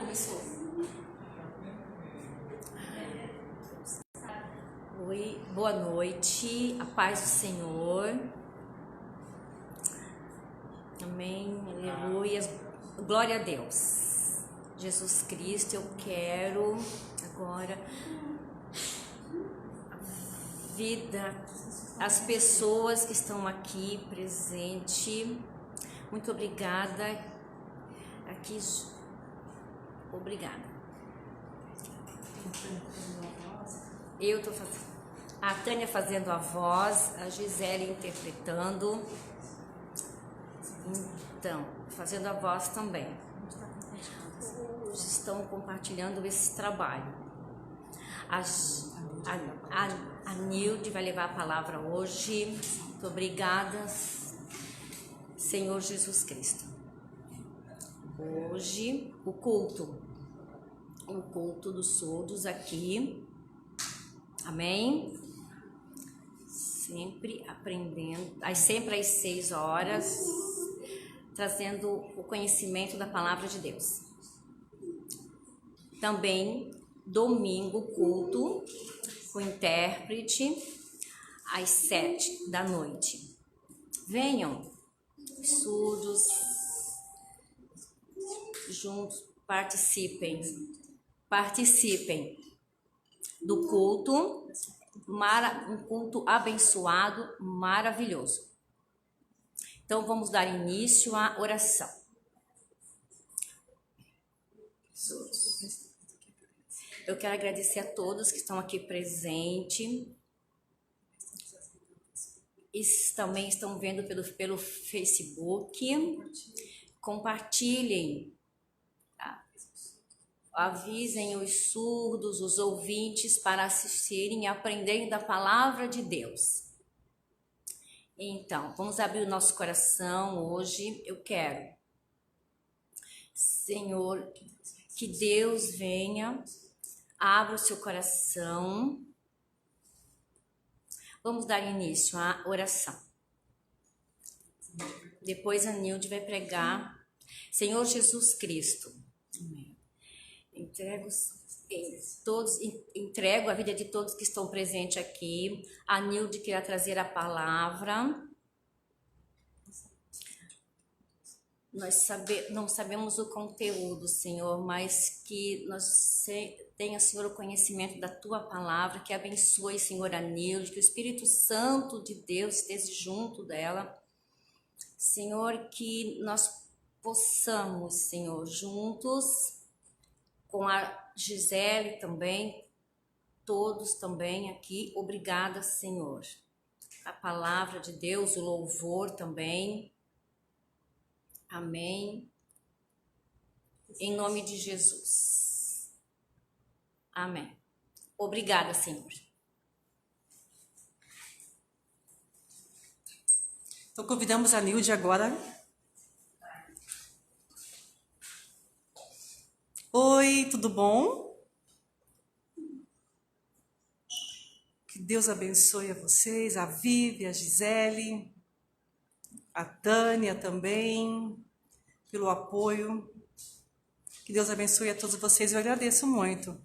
começou. Oi, boa noite, a paz do Senhor. Amém, aleluia, glória a Deus. Jesus Cristo, eu quero agora vida, as pessoas que estão aqui presentes, muito obrigada, aqui, obrigada. Eu tô fazendo, a Tânia fazendo a voz, a Gisele interpretando, então, fazendo a voz também. Hoje estão compartilhando esse trabalho. A Nilde vai levar a palavra hoje. Muito obrigada, Senhor Jesus Cristo. Hoje, o culto dos surdos aqui. Amém? Sempre aprendendo, sempre às 6 horas, trazendo o conhecimento da palavra de Deus. Também, domingo, culto com intérprete, às 7 da noite. Venham, surdos, juntos, participem do culto, um culto abençoado, maravilhoso. Então vamos dar início à oração. Eu quero agradecer a todos que estão aqui presentes. E também estão vendo pelo Facebook. Compartilhem. Avisem os surdos, os ouvintes, para assistirem e aprenderem da palavra de Deus. Então, vamos abrir o nosso coração hoje. Eu quero, Senhor, que Deus venha, abra o seu coração. Vamos dar início à oração. Depois a Nilde vai pregar. Senhor Jesus Cristo, entrego a vida de todos que estão presentes aqui. A Nilde quer trazer a palavra. Nós não sabemos o conteúdo, Senhor, mas que nós tenha, Senhor, o conhecimento da Tua palavra, que abençoe, Senhor, a Nilde, que o Espírito Santo de Deus esteja junto dela. Senhor, que nós possamos, Senhor, juntos, com a Gisele também, todos também aqui, obrigada, Senhor. A palavra de Deus, o louvor também. Amém. Em nome de Jesus. Amém. Obrigada, Senhor. Então convidamos a Nilde agora. Oi, tudo bom? Que Deus abençoe a vocês, a Vivi, a Gisele, a Tânia também, pelo apoio. Que Deus abençoe a todos vocês, eu agradeço muito.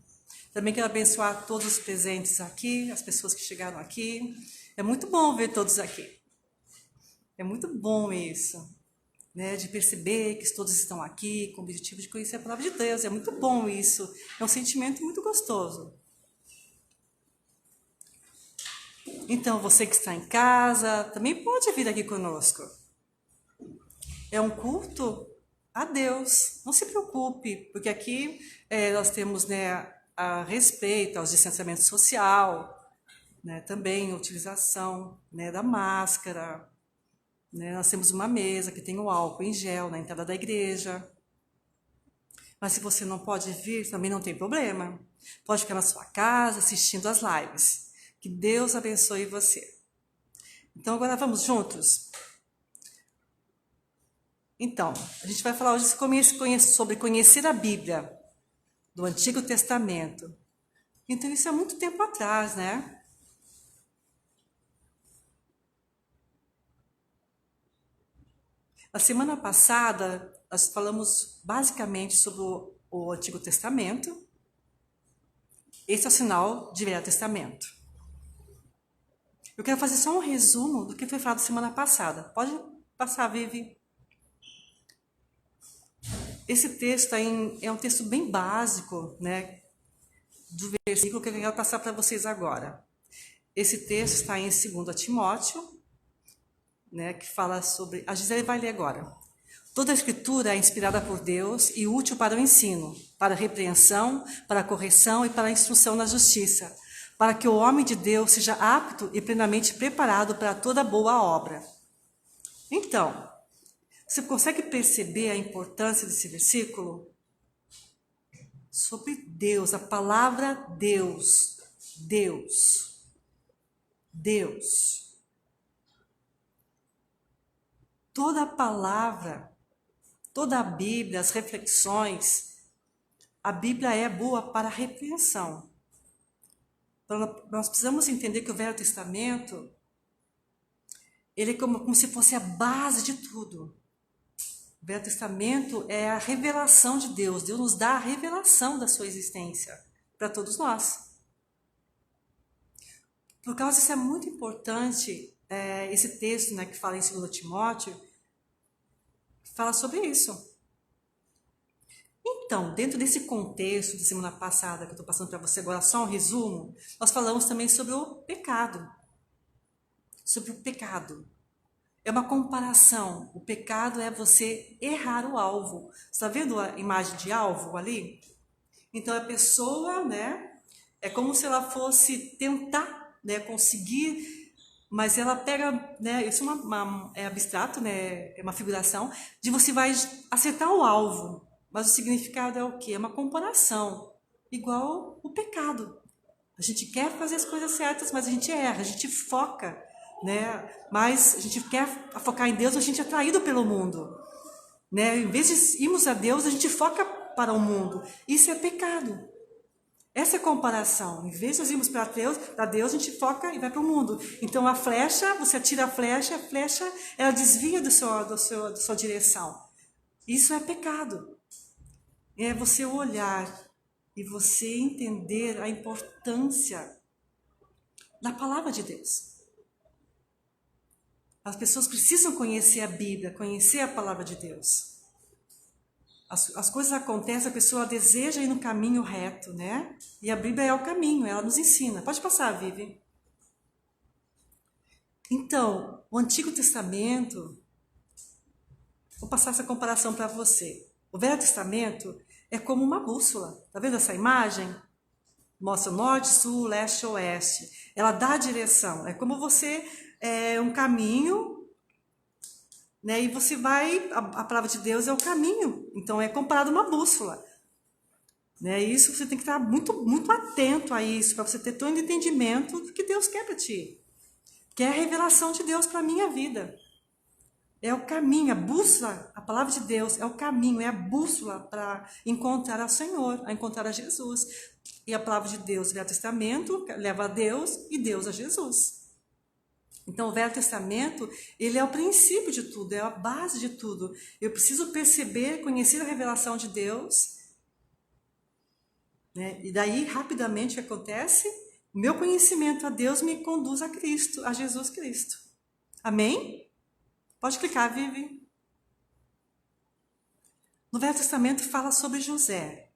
Também quero abençoar todos os presentes aqui, as pessoas que chegaram aqui. É muito bom ver todos aqui. É muito bom isso, né? De perceber que todos estão aqui com o objetivo de conhecer a palavra de Deus. É muito bom isso. É um sentimento muito gostoso. Então, você que está em casa, também pode vir aqui conosco. É um culto a Deus. Não se preocupe, porque aqui nós temos, né, a respeito aos distanciamento social, né, também a utilização, né, da máscara, né, nós temos uma mesa que tem o álcool em gel na entrada da igreja. Mas se você não pode vir, também não tem problema. Pode ficar na sua casa assistindo as lives. Que Deus abençoe você. Então agora vamos juntos? Então, a gente vai falar hoje sobre conhecer a Bíblia do Antigo Testamento. Então isso é muito tempo atrás, né? Na semana passada, nós falamos basicamente sobre o Antigo Testamento. Esse é o sinal de Velho Testamento. Eu quero fazer só um resumo do que foi falado semana passada. Pode passar, Vivi. Esse texto é um texto bem básico, né, do versículo que eu quero passar para vocês agora. Esse texto está em 2 Timóteo, né, que fala sobre... A Gisele vai ler agora. Toda a escritura é inspirada por Deus e útil para o ensino, para a repreensão, para a correção e para a instrução na justiça, para que o homem de Deus seja apto e plenamente preparado para toda boa obra. Então, você consegue perceber a importância desse versículo? Sobre Deus, a palavra Deus. Deus. Deus. Toda a palavra, toda a Bíblia, as reflexões, a Bíblia é boa para a repreensão. Nós precisamos entender que o Velho Testamento, ele é como se fosse a base de tudo. O Velho Testamento é a revelação de Deus. Deus nos dá a revelação da sua existência para todos nós. Por causa disso é muito importante esse texto, né, que fala em 2 Timóteo, fala sobre isso. Então, dentro desse contexto de semana passada, que eu estou passando para você agora, só um resumo, nós falamos também sobre o pecado. Sobre o pecado. É uma comparação. O pecado é você errar o alvo. Está vendo a imagem de alvo ali? Então, a pessoa, né, é como se ela fosse tentar, né, conseguir, mas ela pega, né, isso é abstrato, né, é uma figuração, de você vai acertar o alvo. Mas o significado é o quê? É uma comparação, igual o pecado. A gente quer fazer as coisas certas, mas a gente erra, a gente foca, né? Mas a gente quer focar em Deus, a gente é atraído pelo mundo, né? Em vez de irmos a Deus, a gente foca para o mundo. Isso é pecado. Essa é a comparação. Em vez de irmos para Deus, a gente foca e vai para o mundo. Então a flecha, você atira a flecha ela desvia da sua direção. Isso é pecado. É você olhar e você entender a importância da palavra de Deus. As pessoas precisam conhecer a Bíblia, conhecer a palavra de Deus. As coisas acontecem, a pessoa deseja ir no caminho reto, né? E a Bíblia é o caminho, ela nos ensina. Pode passar, Vivi. Então, o Antigo Testamento, vou passar essa comparação para você. O Velho Testamento é como uma bússola. Tá vendo essa imagem? Mostra norte, sul, leste, oeste. Ela dá a direção. É como você um caminho, né? E você vai, a palavra de Deus é o caminho. Então é comparado a uma bússola. Né? Isso você tem que estar muito, muito atento a isso, para você ter todo o entendimento do que Deus quer para ti. Que é a revelação de Deus para a minha vida. É o caminho, a bússola, a palavra de Deus é o caminho, é a bússola para encontrar ao Senhor, a encontrar a Jesus. E a palavra de Deus, o Velho Testamento, leva a Deus e Deus a Jesus. Então, o Velho Testamento, ele é o princípio de tudo, é a base de tudo. Eu preciso perceber, conhecer a revelação de Deus, né? E daí, rapidamente, o que acontece? O meu conhecimento a Deus me conduz a Cristo, a Jesus Cristo. Amém? Pode clicar, Vivi. No Velho Testamento fala sobre José.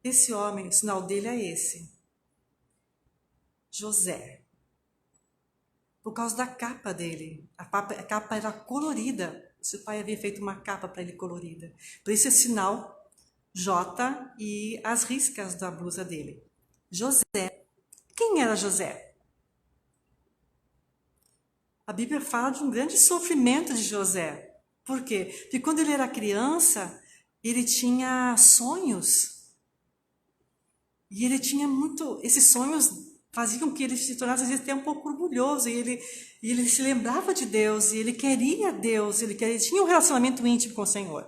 Esse homem, o sinal dele é esse. José. Por causa da capa dele. A capa era colorida. Seu pai havia feito uma capa para ele colorida. Por isso é sinal J e as riscas da blusa dele. José. Quem era José? A Bíblia fala de um grande sofrimento de José. Por quê? Porque quando ele era criança, ele tinha sonhos. E ele tinha muito... Esses sonhos faziam que ele se tornasse, às vezes, até um pouco orgulhoso. E ele se lembrava de Deus, e ele queria Deus, ele tinha um relacionamento íntimo com o Senhor.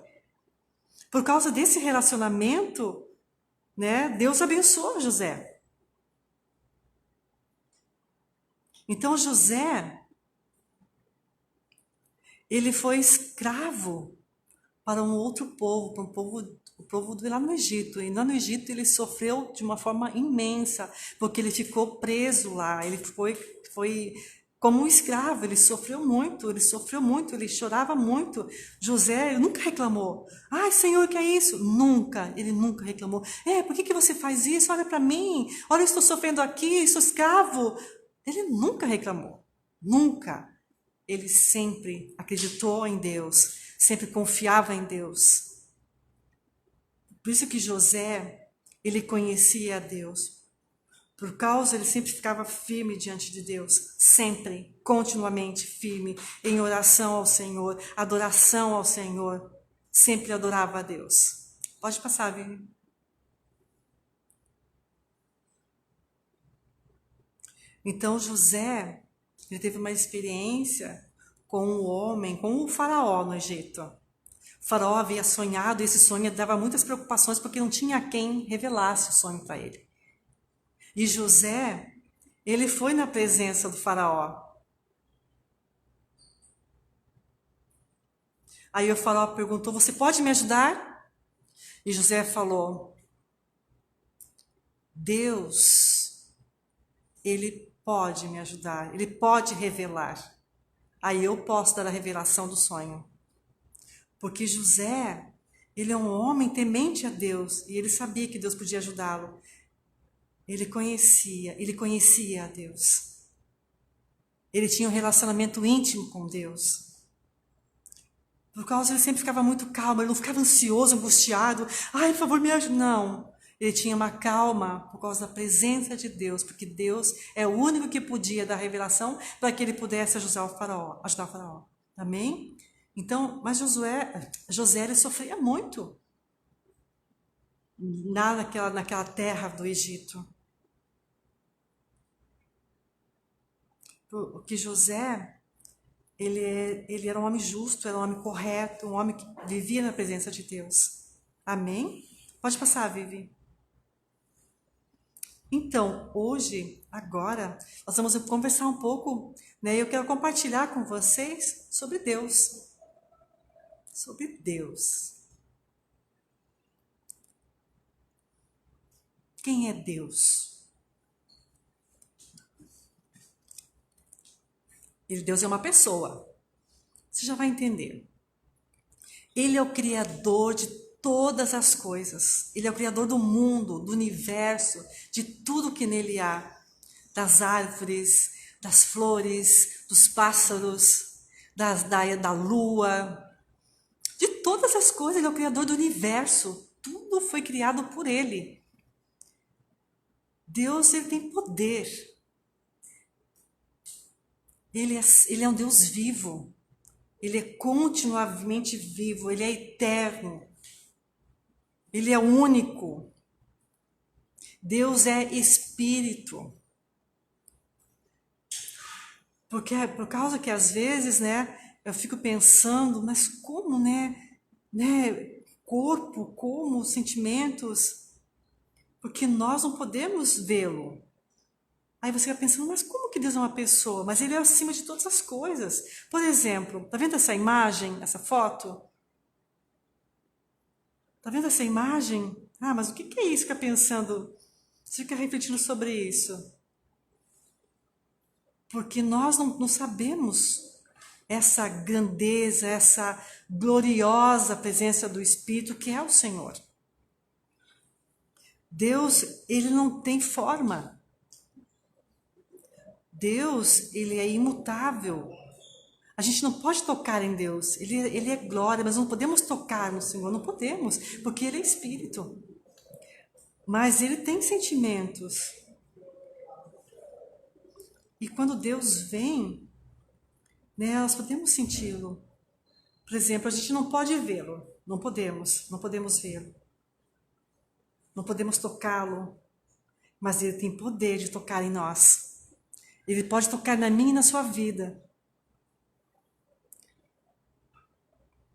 Por causa desse relacionamento, né, Deus abençoou José. Então, José... ele foi escravo para um outro povo, para um povo o povo lá no Egito. E lá no Egito ele sofreu de uma forma imensa, porque ele ficou preso lá, ele foi como um escravo, ele sofreu muito, ele chorava muito. José, ele nunca reclamou. Ai, Senhor, que é isso? Nunca, ele nunca reclamou. Por que você faz isso? Olha para mim, olha, eu estou sofrendo aqui, sou escravo. Ele nunca reclamou, nunca. Ele sempre acreditou em Deus, sempre confiava em Deus. Por isso que José, ele conhecia a Deus. Por causa, ele sempre ficava firme diante de Deus, sempre, continuamente firme, em oração ao Senhor, adoração ao Senhor, sempre adorava a Deus. Pode passar, Vivi. Então, José, ele teve uma experiência com um homem, com o faraó no Egito. O faraó havia sonhado, e esse sonho dava muitas preocupações, porque não tinha quem revelasse o sonho para ele. E José, ele foi na presença do faraó. Aí o faraó perguntou, você pode me ajudar? E José falou, Deus, ele pode me ajudar, ele pode revelar. Aí eu posso dar a revelação do sonho. Porque José, ele é um homem temente a Deus, e ele sabia que Deus podia ajudá-lo. Ele conhecia a Deus. Ele tinha um relacionamento íntimo com Deus. Por causa, ele sempre ficava muito calmo, ele não ficava ansioso, angustiado. Ai, por favor, me ajude. Não. Ele tinha uma calma por causa da presença de Deus, porque Deus é o único que podia dar revelação para que ele pudesse ajudar o faraó. Amém? Então, mas José ele sofria muito naquela terra do Egito. Porque José, ele era um homem justo, era um homem correto, um homem que vivia na presença de Deus. Amém? Pode passar, Vivi. Então, hoje, agora, nós vamos conversar um pouco, né? Eu quero compartilhar com vocês sobre Deus. Sobre Deus. Quem é Deus? Deus é uma pessoa. Você já vai entender. Ele é o Criador de todas as coisas. Ele é o Criador do mundo, do universo, de tudo que nele há. Das árvores, das flores, dos pássaros, da lua. De todas as coisas, ele é o Criador do universo. Tudo foi criado por ele. Deus, ele tem poder. Ele é um Deus vivo. Ele é continuamente vivo. Ele é eterno. Ele é único. Deus é espírito. Porque por causa que às vezes, né, eu fico pensando, mas como, né, corpo, como sentimentos, porque nós não podemos vê-lo. Aí você vai pensando, mas como que Deus é uma pessoa? Mas ele é acima de todas as coisas. Por exemplo, tá vendo essa imagem, essa foto? Tá vendo essa imagem? Ah, mas o que é isso? Fica pensando, você fica refletindo sobre isso. Porque nós não sabemos essa grandeza, essa gloriosa presença do Espírito que é o Senhor. Deus, ele não tem forma. Deus, ele é imutável. A gente não pode tocar em Deus. Ele é glória, mas não podemos tocar no Senhor. Não podemos, porque ele é Espírito. Mas ele tem sentimentos. E quando Deus vem, né, nós podemos senti-lo. Por exemplo, a gente não pode vê-lo. Não podemos vê-lo. Não podemos tocá-lo. Mas ele tem poder de tocar em nós. Ele pode tocar na minha e na sua vida.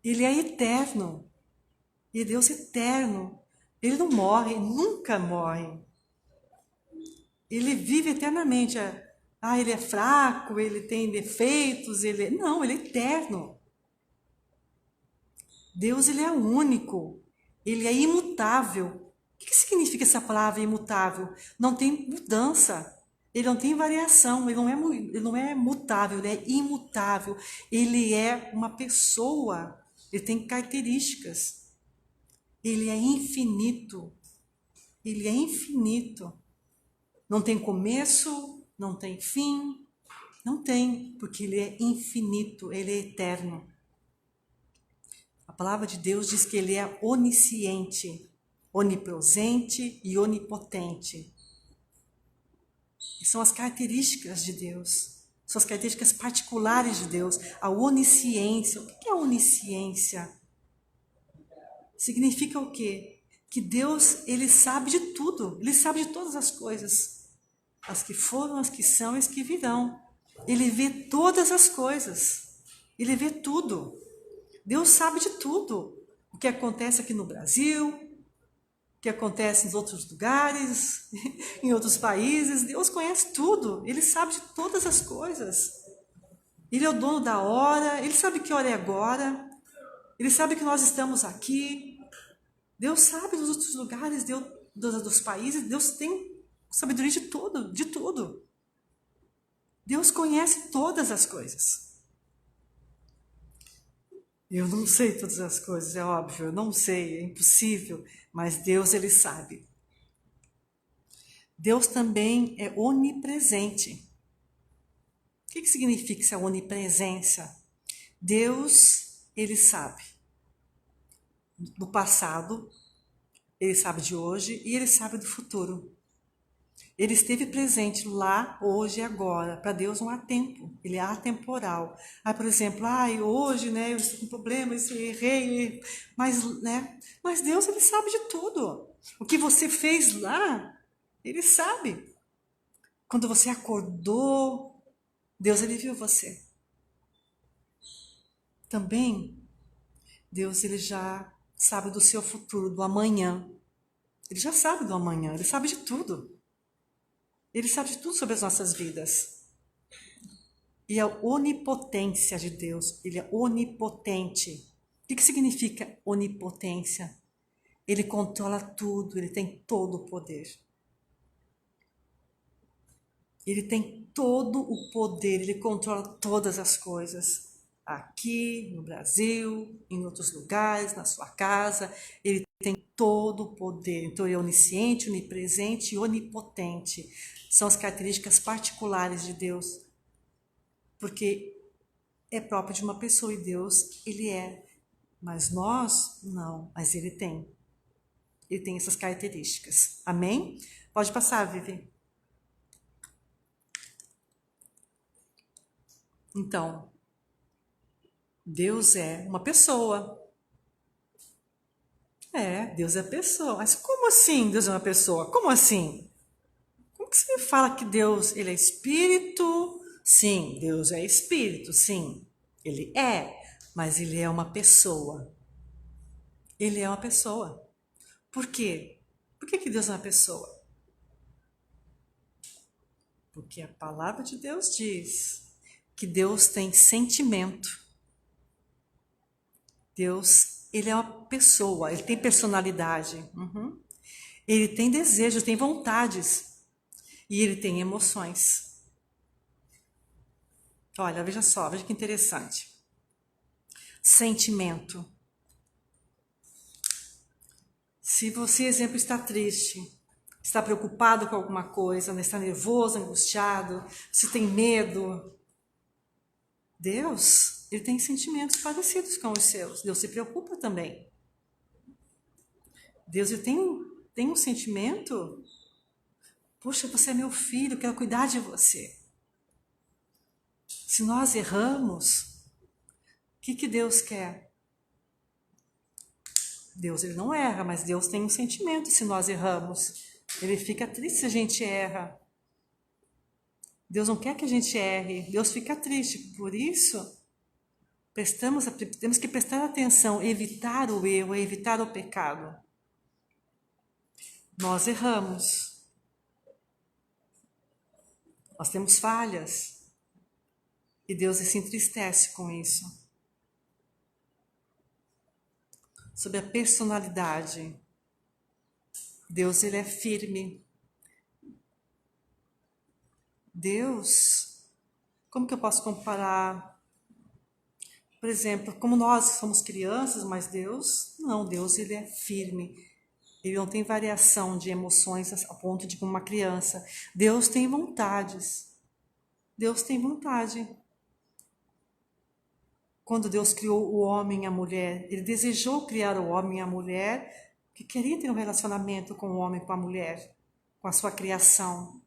Ele é eterno. E Deus é eterno. Ele não morre, nunca morre. Ele vive eternamente. Ele é fraco, ele tem defeitos, Não, ele é eterno. Deus, ele é único. Ele é imutável. O que significa essa palavra imutável? Não tem mudança. Ele não tem variação, ele não é mutável, ele é imutável. Ele é uma pessoa, ele tem características. Ele é infinito. Ele é infinito. Não tem começo, não tem fim, não tem, porque ele é infinito, ele é eterno. A palavra de Deus diz que ele é onisciente, onipresente e onipotente. E são as características de Deus, são as características particulares de Deus. A onisciência, o que é onisciência? Significa o quê? Que Deus, ele sabe de tudo, ele sabe de todas as coisas. As que foram, as que são e as que virão. Ele vê todas as coisas. Ele vê tudo. Deus sabe de tudo. O que acontece aqui no Brasil, o que acontece em outros lugares, em outros países. Deus conhece tudo. Ele sabe de todas as coisas. Ele é o dono da hora. Ele sabe que hora é agora. Ele sabe que nós estamos aqui. Deus sabe dos outros lugares, dos países. Deus tem sabedoria de tudo, de tudo. Deus conhece todas as coisas. Eu não sei todas as coisas, é óbvio, eu não sei, é impossível, mas Deus, ele sabe. Deus também é onipresente. O que significa essa onipresença? Deus, ele sabe do passado, ele sabe de hoje e ele sabe do futuro. Ele esteve presente lá, hoje e agora. Para Deus não há tempo, ele é atemporal. Por exemplo, hoje, né, eu estou com problemas, eu errei, mas Deus, ele sabe de tudo. O que você fez lá, ele sabe. Quando você acordou, Deus, ele viu você. Também, Deus, ele já sabe do seu futuro, do amanhã. Ele já sabe do amanhã, ele sabe de tudo. Ele sabe de tudo sobre as nossas vidas. E a onipotência de Deus, ele é onipotente. O que significa onipotência? Ele controla tudo, ele tem todo o poder. Ele tem todo o poder, ele controla todas as coisas. Aqui, no Brasil, em outros lugares, na sua casa, ele tem todo o poder. Então, ele é onisciente, onipresente e onipotente. São as características particulares de Deus, porque é próprio de uma pessoa e Deus, ele é. Mas nós, não, mas ele tem. Ele tem essas características. Amém? Pode passar, Vivi. Então, Deus é uma pessoa. Deus é pessoa. Mas como assim Deus é uma pessoa? Como assim? Como que você fala que Deus, ele é espírito? Sim, Deus é espírito, sim. Ele é, mas ele é uma pessoa. Ele é uma pessoa. Por quê? Por que Deus é uma pessoa? Porque a palavra de Deus diz que Deus tem sentimento. Deus, ele é uma pessoa, ele tem personalidade. Ele tem desejos, tem vontades. E ele tem emoções. Olha, veja só, veja que interessante. Sentimento. Se você, exemplo, está triste, está preocupado com alguma coisa, está nervoso, angustiado, você tem medo, Deus, ele tem sentimentos parecidos com os seus. Deus se preocupa também. Deus, ele tem um sentimento. Poxa, você é meu filho, eu quero cuidar de você. Se nós erramos, o que Deus quer? Deus, ele não erra, mas Deus tem um sentimento se nós erramos. Ele fica triste se a gente erra. Deus não quer que a gente erre. Deus fica triste. Por isso, temos que prestar atenção, evitar o erro, evitar o pecado. Nós erramos. Nós temos falhas. E Deus se entristece com isso. sobre a personalidade. Deus, ele é firme. Deus, como que eu posso comparar? Por exemplo, como nós somos crianças, mas Deus, não, Deus, ele é firme. Ele não tem variação de emoções a ponto de como uma criança. Deus tem vontades. Deus tem vontade. Quando Deus criou o homem e a mulher, ele desejou criar o homem e a mulher, que queria ter um relacionamento com o homem e com a mulher, com a sua criação,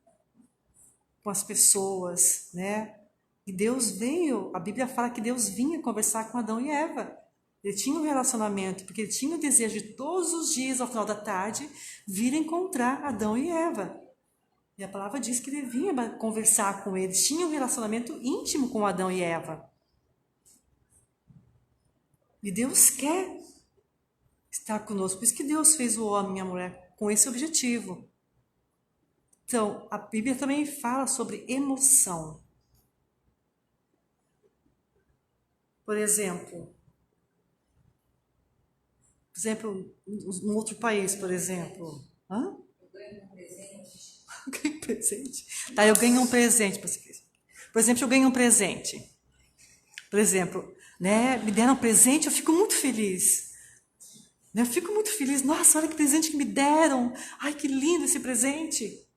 com as pessoas, né? E Deus veio, a Bíblia fala que Deus vinha conversar com Adão e Eva. Ele tinha um relacionamento, porque ele tinha o desejo de todos os dias, ao final da tarde, vir encontrar Adão e Eva. E a palavra diz que ele vinha conversar com eles, tinha um relacionamento íntimo com Adão e Eva. E Deus quer estar conosco, por isso que Deus fez o homem e a mulher com esse objetivo. Então, a Bíblia também fala sobre emoção. Por exemplo, num outro país, por exemplo. Hã? Eu ganho um presente. Eu ganho um presente. Tá, eu ganho um presente. Por exemplo, eu ganho um presente. Por exemplo, né, me deram um presente, eu fico muito feliz. Eu fico muito feliz. Nossa, olha que presente que me deram. Ai, que lindo esse presente.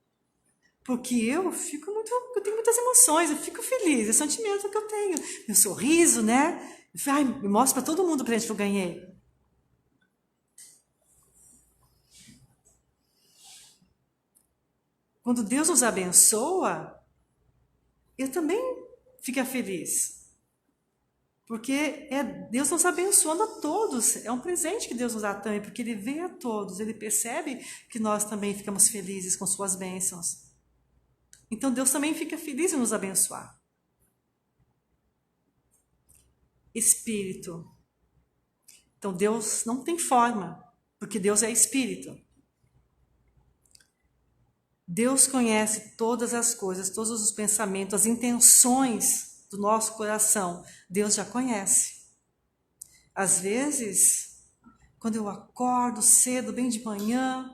Porque eu tenho muitas emoções, eu fico feliz, é o sentimento que eu tenho. Meu sorriso, né? Ai, me mostro para todo mundo o presente que eu ganhei. Quando Deus nos abençoa, eu também fico feliz. Porque é Deus nos abençoando a todos. É um presente que Deus nos dá também, porque Ele vê a todos. Ele percebe que nós também ficamos felizes com suas bênçãos. Então Deus também fica feliz em nos abençoar. Espírito. Então Deus não tem forma, porque Deus é Espírito. Deus conhece todas as coisas, todos os pensamentos, as intenções do nosso coração. Deus já conhece. Às vezes, quando eu acordo cedo, bem de manhã,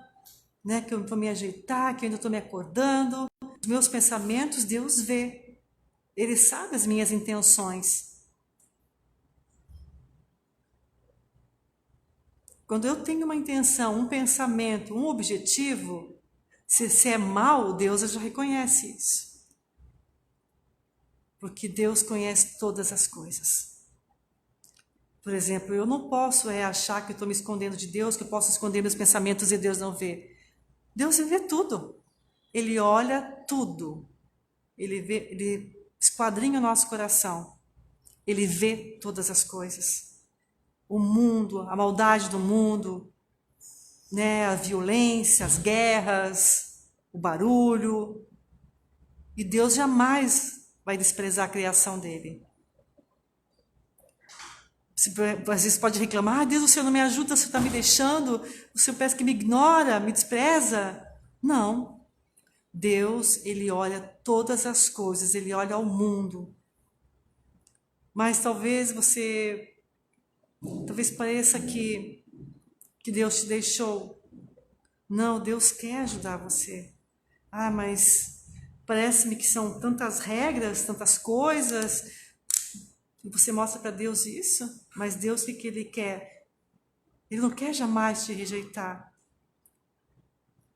né, que eu vou me ajeitar, que eu ainda estou me acordando, os meus pensamentos, Deus vê. Ele sabe as minhas intenções. Quando eu tenho uma intenção, um pensamento, um objetivo, se é mal, Deus já reconhece isso. Porque Deus conhece todas as coisas. Por exemplo, eu não posso achar que eu estou me escondendo de Deus, que eu posso esconder meus pensamentos e Deus não vê. Deus vê tudo. Ele olha tudo. Ele esquadrinha o nosso coração. Ele vê todas as coisas. O mundo, a maldade do mundo, né, a violência, as guerras, o barulho. E Deus jamais vai desprezar a criação dele. Às vezes pode reclamar, Deus, o Senhor não me ajuda, o Senhor está me deixando, o Senhor parece que me ignora, me despreza. Não. Deus, Ele olha todas as coisas, Ele olha ao mundo. Mas talvez pareça que Deus te deixou. Não, Deus quer ajudar você. Ah, mas parece-me que são tantas regras, tantas coisas. E você mostra para Deus isso, mas Deus, o que Ele quer? Ele não quer jamais te rejeitar.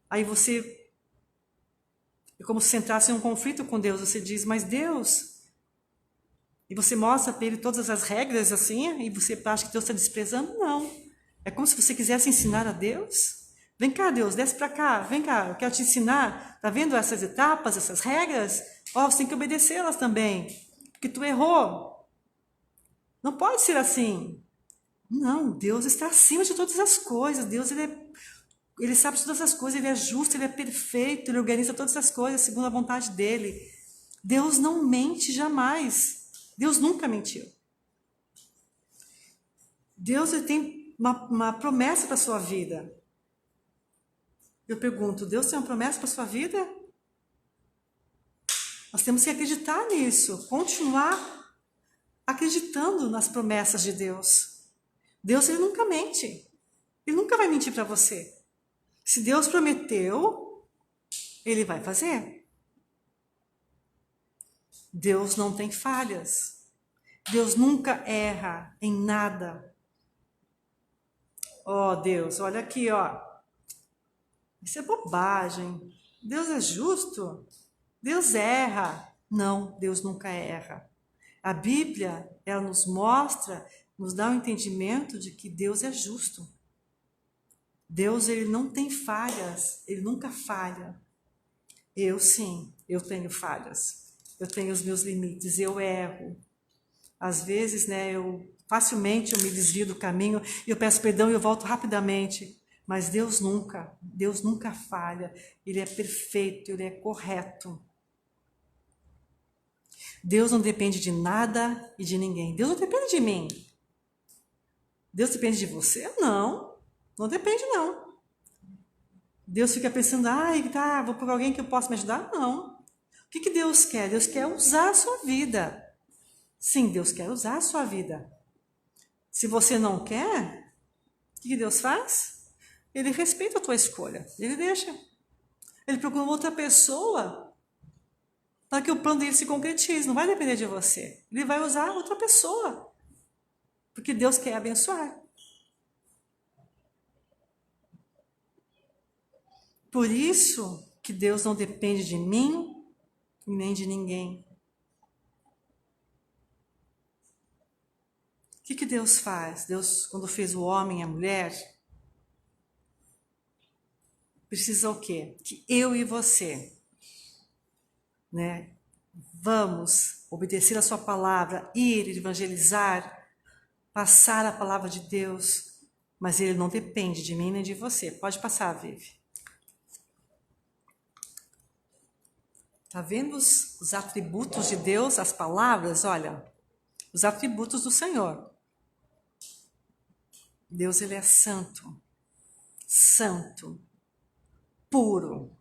Aí você, é como se você entrasse em um conflito com Deus, você diz, mas Deus... E você mostra para Ele todas as regras assim, e você acha que Deus está desprezando? Não. É como se você quisesse ensinar a Deus. Vem cá, Deus, desce para cá, vem cá, eu quero te ensinar. Está vendo essas etapas, essas regras? Você tem que obedecê-las também, porque tu errou. Não pode ser assim. Não, Deus está acima de todas as coisas. Deus, Ele sabe de todas as coisas, Ele é justo, Ele é perfeito, Ele organiza todas as coisas segundo a vontade dEle. Deus não mente jamais. Deus nunca mentiu. Deus, Ele tem uma promessa para a sua vida. Eu pergunto, Deus tem uma promessa para a sua vida? Nós temos que acreditar nisso, continuar acreditando nas promessas de Deus. Deus, Ele nunca mente. Ele nunca vai mentir para você. Se Deus prometeu, Ele vai fazer. Deus não tem falhas. Deus nunca erra em nada. Ó Deus, olha aqui, ó. Isso é bobagem. Deus é justo? Deus erra? Não, Deus nunca erra. A Bíblia, ela nos mostra, nos dá o entendimento de que Deus é justo. Deus, ele não tem falhas, ele nunca falha. Eu sim, eu tenho falhas. Eu tenho os meus limites, eu erro. Às vezes, né, facilmente eu me desvio do caminho, eu peço perdão e eu volto rapidamente. Mas Deus nunca falha. Ele é perfeito, ele é correto. Deus não depende de nada e de ninguém. Deus não depende de mim. Deus depende de você? Não, não depende não. Deus fica pensando, vou por alguém que eu possa me ajudar? Não. O que Deus quer? Deus quer usar a sua vida. Sim, Deus quer usar a sua vida. Se você não quer, o que Deus faz? Ele respeita a tua escolha. Ele deixa. Ele procura outra pessoa para que o plano dele se concretize. Não vai depender de você. Ele vai usar outra pessoa. Porque Deus quer abençoar. Por isso que Deus não depende de mim nem de ninguém. O que Deus faz? Deus, quando fez o homem e a mulher, precisa o quê? Que eu e você, né, vamos obedecer a sua palavra, ir evangelizar, passar a palavra de Deus, mas ele não depende de mim nem de você. Pode passar, Vivi. Tá vendo os atributos de Deus, as palavras? Olha, os atributos do Senhor. Deus, ele é santo, santo, puro.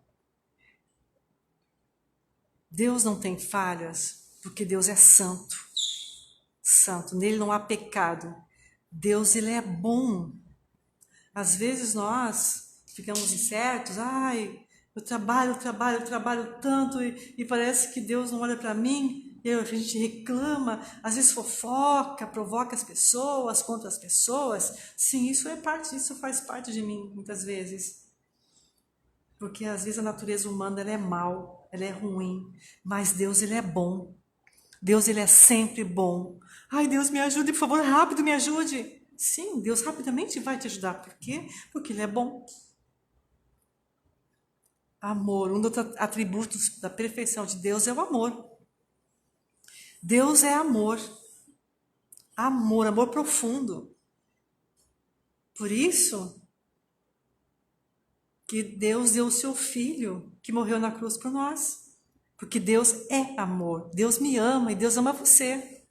Deus não tem falhas, porque Deus é santo, santo. Nele não há pecado. Deus, ele é bom. Às vezes nós ficamos incertos, eu trabalho tanto e parece que Deus não olha para mim. E a gente reclama, às vezes fofoca, provoca as pessoas, contra as pessoas. Sim, isso faz parte de mim, muitas vezes. Porque às vezes a natureza humana ela é mal, ela é ruim, mas Deus ele é bom. Deus ele é sempre bom. Deus me ajude, por favor, rápido me ajude. Sim, Deus rapidamente vai te ajudar. Por quê? Porque ele é bom. Amor, um dos atributos da perfeição de Deus é o amor. Deus é amor. Amor profundo. Por isso que Deus deu o seu Filho, que morreu na cruz por nós. Porque Deus é amor. Deus me ama e Deus ama você.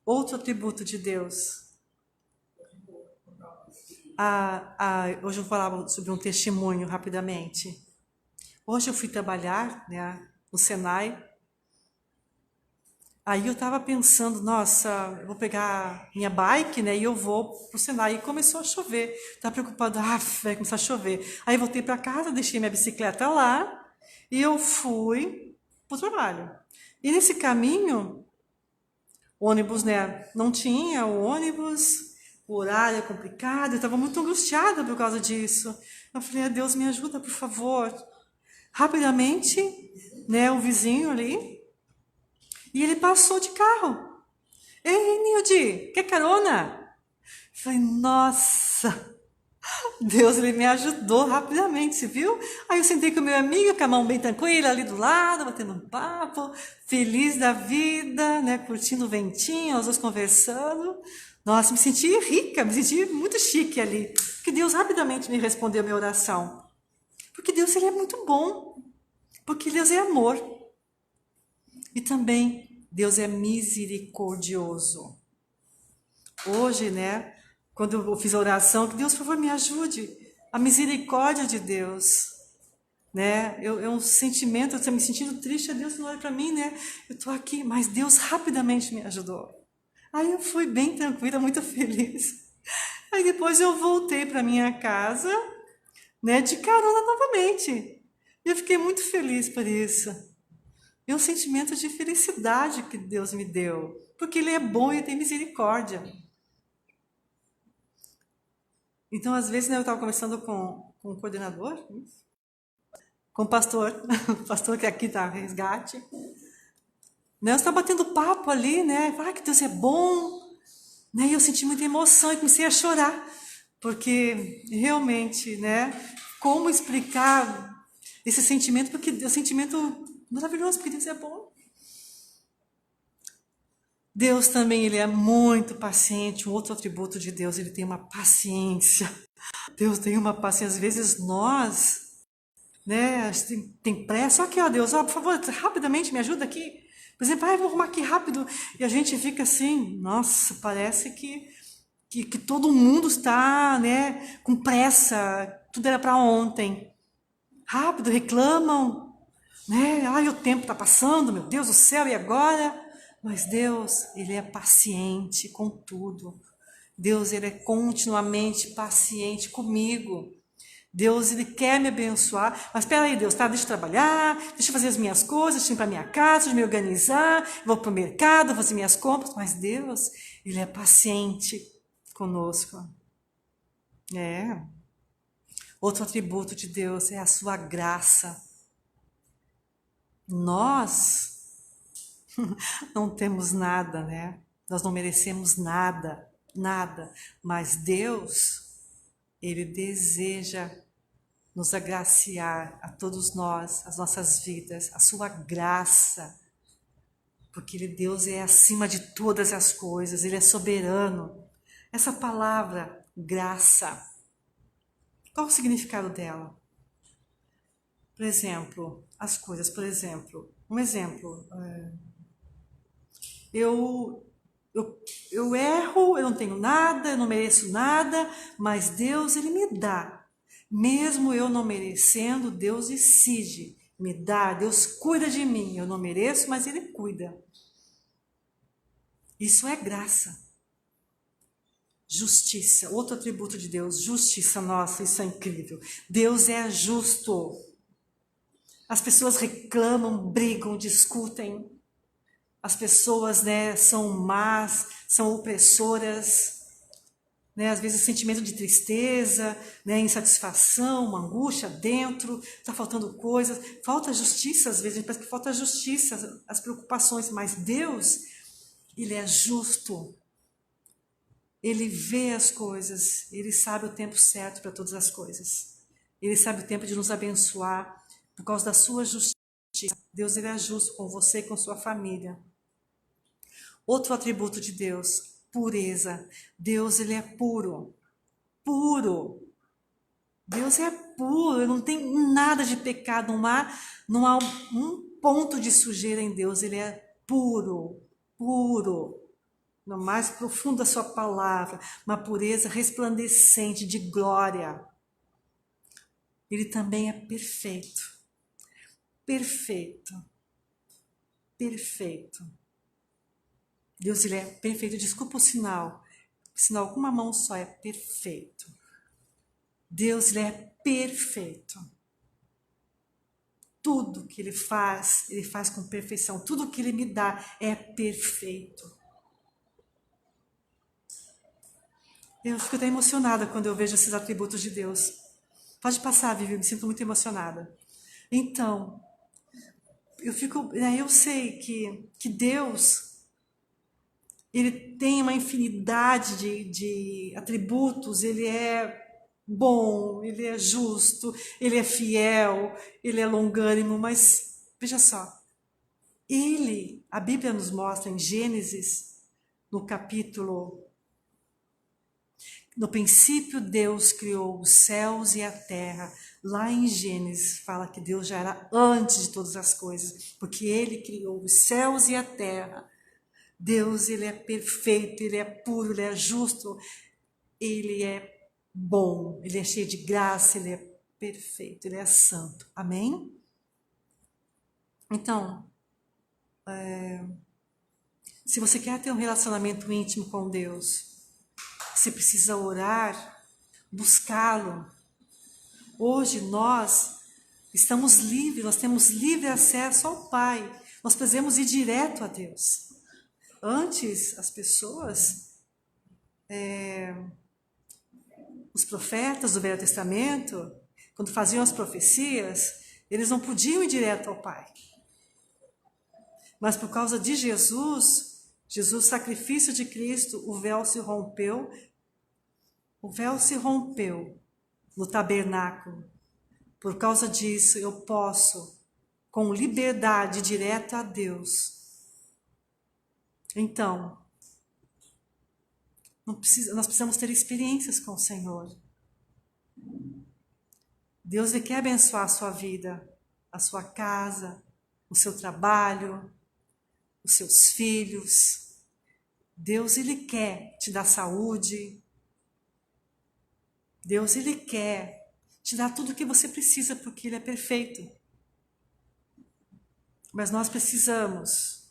Outro atributo de Deus. Hoje eu falava sobre um testemunho rapidamente. Hoje eu fui trabalhar, né, no Senai. Aí eu estava pensando, nossa, eu vou pegar minha bike, né, e eu vou pro Senai. E começou a chover. Estava preocupada, vai começar a chover. Aí voltei para casa, deixei minha bicicleta lá e eu fui pro trabalho. E nesse caminho, ônibus, né, não tinha o ônibus, o horário é complicado, eu estava muito angustiada por causa disso. Eu falei, Deus me ajuda, por favor. Rapidamente, né, o vizinho ali, e ele passou de carro. Ei, Nilde, quer carona? Eu falei, nossa, Deus, ele me ajudou rapidamente, você viu? Aí eu sentei com o meu amigo, com a mão bem tranquila ali do lado, batendo um papo, feliz da vida, né, curtindo o ventinho, os dois conversando. Nossa, me senti rica, me senti muito chique ali, porque Deus rapidamente me respondeu a minha oração. Porque Deus, ele é muito bom, porque Deus é amor. E também, Deus é misericordioso. Hoje, né, quando eu fiz a oração, que Deus, por favor, me ajude. A misericórdia de Deus, né? É um sentimento, eu estou me sentindo triste, Deus não olha para mim, né? Eu estou aqui, mas Deus rapidamente me ajudou. Aí eu fui bem tranquila, muito feliz. Aí depois eu voltei para minha casa, né, de carona novamente. E eu fiquei muito feliz por isso. É um sentimento de felicidade que Deus me deu, porque Ele é bom e tem misericórdia. Então, às vezes, né, eu estava conversando com o coordenador, com o pastor, o pastor que aqui está resgate. Né, eu estava batendo papo ali, né? Ah, que Deus é bom. Né, e eu senti muita emoção e comecei a chorar, porque realmente, né? Como explicar esse sentimento? Porque é um sentimento maravilhoso, porque Deus é bom. Deus também, Ele é muito paciente. Um outro atributo de Deus, Ele tem uma paciência. Deus tem uma paciência. Às vezes nós, né, tem pressa. Aqui, ó, Deus, ó, por favor, rapidamente me ajuda aqui. Por exemplo, vou arrumar aqui rápido. E a gente fica assim, nossa, parece que todo mundo está, né, com pressa. Tudo era para ontem. Rápido, reclamam, né? Ai, o tempo está passando, meu Deus do céu, e agora? Mas Deus, Ele é paciente com tudo. Deus, Ele é continuamente paciente comigo. Deus, Ele quer me abençoar. Mas espera aí, Deus, tá? Deixa eu trabalhar, deixa eu fazer as minhas coisas, deixa eu ir para minha casa, deixa eu me organizar, vou para o mercado, fazer minhas compras. Mas Deus, Ele é paciente conosco. É. Outro atributo de Deus é a sua graça. Nós não temos nada, né? Nós não merecemos nada, nada. Mas Deus, Ele deseja nos agraciar a todos nós, as nossas vidas, a sua graça. Porque Deus é acima de todas as coisas, Ele é soberano. Essa palavra, graça, qual o significado dela? Por exemplo, as coisas, por exemplo, um exemplo, eu, eu erro, eu não tenho nada, eu não mereço nada, mas Deus, Ele me dá. Mesmo eu não merecendo, Deus decide me dar, Deus cuida de mim. Eu não mereço, mas Ele cuida. Isso é graça. Justiça, outro atributo de Deus, justiça, nossa, isso é incrível. Deus é justo. As pessoas reclamam, brigam, discutem. As pessoas, né, são más, são opressoras, né, às vezes sentimento de tristeza, né, insatisfação, uma angústia dentro, está faltando coisas, falta justiça, às vezes parece que falta justiça, as preocupações, mas Deus, Ele é justo, Ele vê as coisas, Ele sabe o tempo certo para todas as coisas, Ele sabe o tempo de nos abençoar, por causa da sua justiça. Deus, Ele é justo com você e com sua família. Outro atributo de Deus, pureza. Deus, Ele é puro. Puro. Deus é puro, não tem nada de pecado, não há um ponto de sujeira em Deus. Ele é puro, puro. No mais profundo da sua palavra, uma pureza resplandecente de glória. Ele também é perfeito. Perfeito. Perfeito. Deus, Ele é perfeito. Desculpa o sinal. O sinal com uma mão só é perfeito. Deus, Ele é perfeito. Tudo que Ele faz com perfeição. Tudo que Ele me dá é perfeito. Eu fico até emocionada quando eu vejo esses atributos de Deus. Pode passar, Vivi, eu me sinto muito emocionada. Então, eu sei que Deus, Ele tem uma infinidade de atributos, Ele é bom, Ele é justo, Ele é fiel, Ele é longânimo, mas veja só, a Bíblia nos mostra em Gênesis, no princípio Deus criou os céus e a terra. Lá em Gênesis fala que Deus já era antes de todas as coisas, porque Ele criou os céus e a terra. Deus, Ele é perfeito, Ele é puro, Ele é justo, Ele é bom, Ele é cheio de graça, Ele é perfeito, Ele é santo. Amém? Então, se você quer ter um relacionamento íntimo com Deus, Você precisa orar, buscá-lo. Hoje nós estamos livres, nós temos livre acesso ao Pai. Nós podemos ir direto a Deus. Antes, as pessoas, os profetas do Velho Testamento, quando faziam as profecias, eles não podiam ir direto ao Pai. Mas por causa de Jesus, o sacrifício de Cristo, o véu se rompeu. O véu se rompeu no tabernáculo. Por causa disso, eu posso, com liberdade, ir direto a Deus. Então, nós precisamos ter experiências com o Senhor. Deus quer abençoar a sua vida, a sua casa, o seu trabalho, os seus filhos. Deus, Ele quer te dar saúde. Deus, Ele quer te dar tudo o que você precisa, porque Ele é perfeito. Mas nós precisamos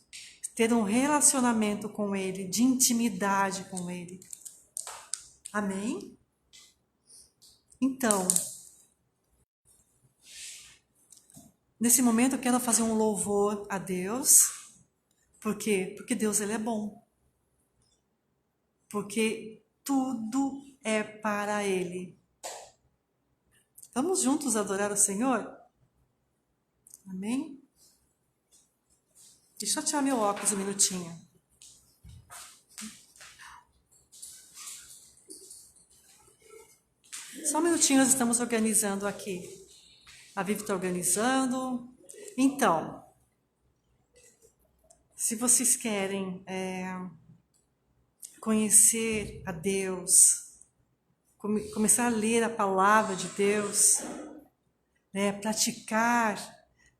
ter um relacionamento com Ele, de intimidade com Ele. Amém? Então, nesse momento eu quero fazer um louvor a Deus. Por quê? Porque Deus, Ele é bom. Porque tudo é para Ele. Vamos juntos adorar o Senhor? Amém? Deixa eu tirar meu óculos um minutinho. Só um minutinho, nós estamos organizando aqui. A Vivi está organizando. Então, se vocês querem conhecer a Deus, começar a ler a palavra de Deus, praticar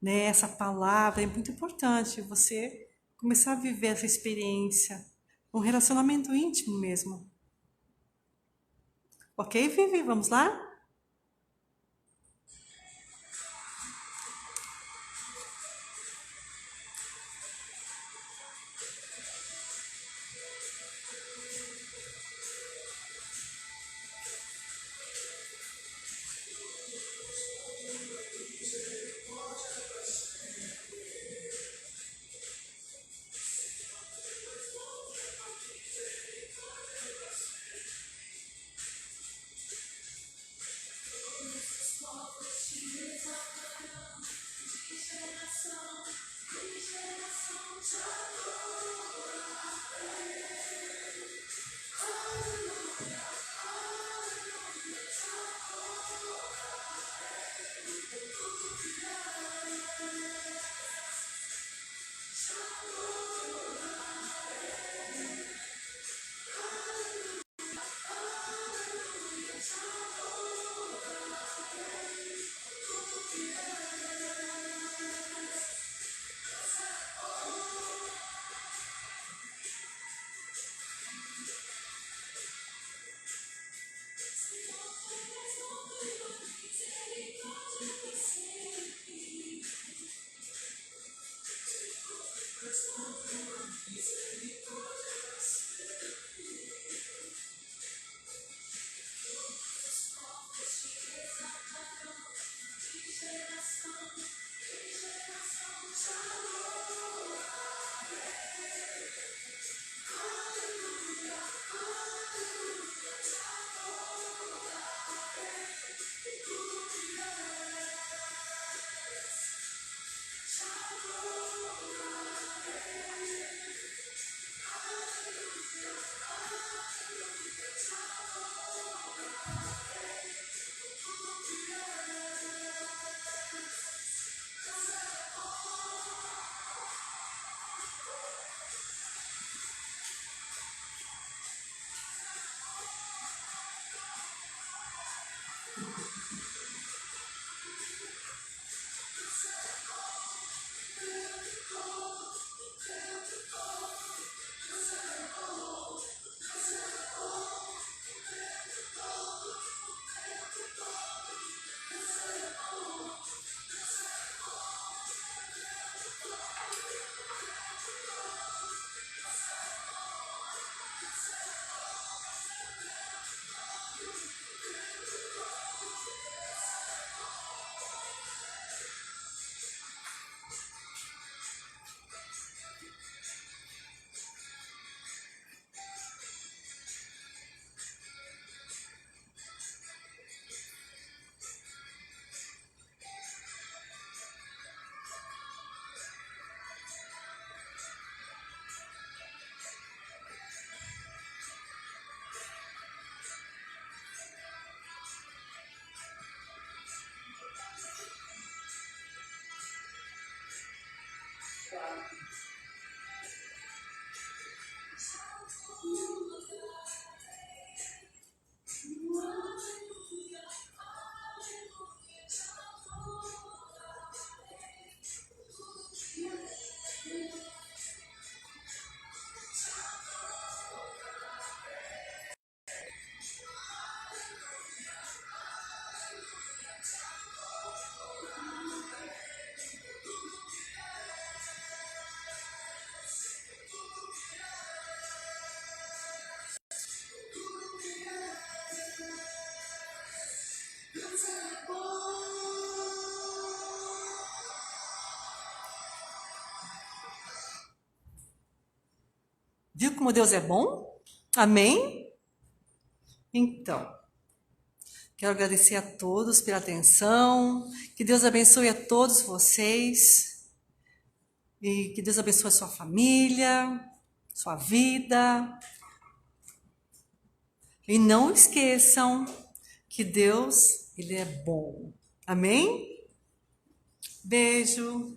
essa palavra, é muito importante você começar a viver essa experiência, um relacionamento íntimo mesmo. Ok, Vivi? Vamos lá? Viu como Deus é bom? Amém? Então, quero agradecer a todos pela atenção. Que Deus abençoe a todos vocês. E que Deus abençoe a sua família, sua vida. E não esqueçam que Deus, Ele é bom. Amém? Beijo.